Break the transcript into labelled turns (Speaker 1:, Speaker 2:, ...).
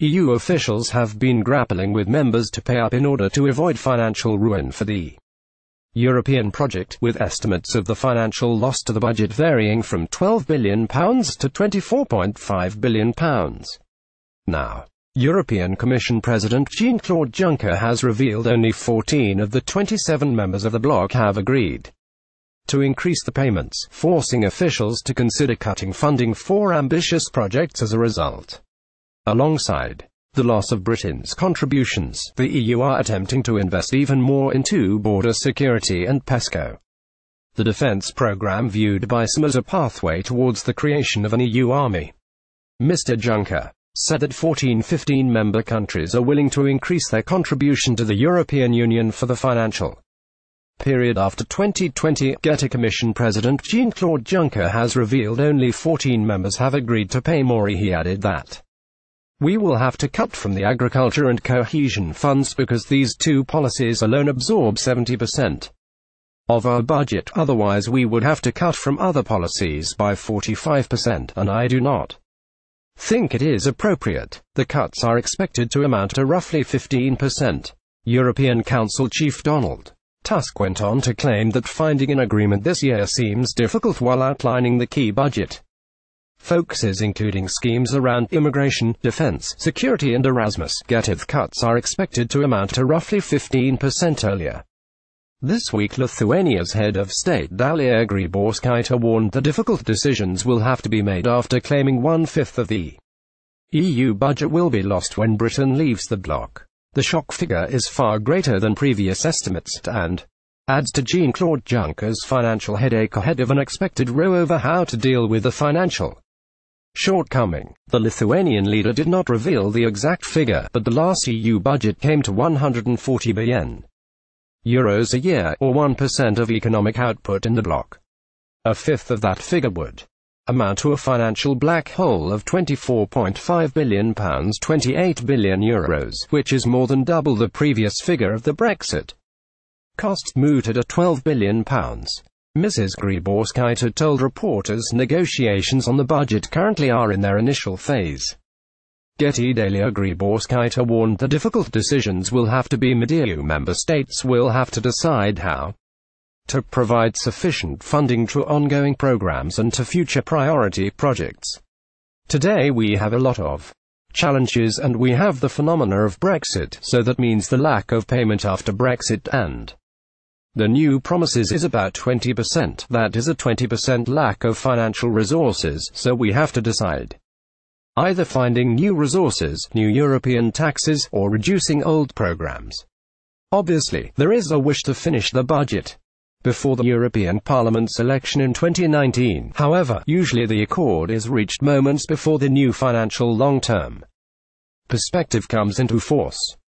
Speaker 1: EU officials have been grappling with members to pay up in order to avoid financial ruin for the European project, with estimates of the financial loss to the budget varying from £12 billion to £24.5 billion. Now, European Commission President Jean-Claude Juncker has revealed only 14 of the 27 members of the bloc have agreed to increase the payments, forcing officials to consider cutting funding for ambitious projects as a result. Alongside the loss of Britain's contributions, the EU are attempting to invest even more into border security and PESCO, the defence programme viewed by some as a pathway towards the creation of an EU army. Mr. Juncker said that 14-15 member countries are willing to increase their contribution to the European Union for the financial period after 2020. Commission President Jean-Claude Juncker has revealed only 14 members have agreed to pay more. He added that we will have to cut from the agriculture and cohesion funds because these two policies alone absorb 70% of our budget, otherwise we would have to cut from other policies by 45%, and I do not think it is appropriate. The cuts are expected to amount to roughly 15%. European Council Chief Donald Tusk went on to claim that finding an agreement this year seems difficult while outlining the key budget focuses, including schemes around immigration, defense, security and Erasmus. If cuts are expected to amount to roughly 15% earlier this week. Lithuania's head of state Dalia Grybauskaitė warned that difficult decisions will have to be made after claiming 1/5 of the EU budget will be lost when Britain leaves the bloc. The shock figure is far greater than previous estimates, and adds to Jean-Claude Juncker's financial headache ahead of an expected row over how to deal with the financial shortcoming. The Lithuanian leader did not reveal the exact figure, but the last EU budget came to €140 billion a year, or 1% of economic output in the bloc. A fifth of that figure would amount to a financial black hole of £24.5 billion, €28 billion, which is more than double the previous figure of the Brexit costs, mooted at £12 billion. Mrs. Grybauskaitė told reporters negotiations on the budget currently are in their initial phase. Dalia Grybauskaitė warned that difficult decisions will have to be made. EU member states will have to decide how to provide sufficient funding to ongoing programs and to future priority projects. Today we have a lot of challenges and we have the phenomena of Brexit, so that means the lack of payment after Brexit, and the new promises is about 20%. That is a 20% lack of financial resources, so we have to decide. Either finding new resources, new European taxes, or reducing old programs. Obviously, there is a wish to finish the budget before the European Parliament's election in 2019. However, usually the accord is reached moments before the new financial long-term perspective comes into force.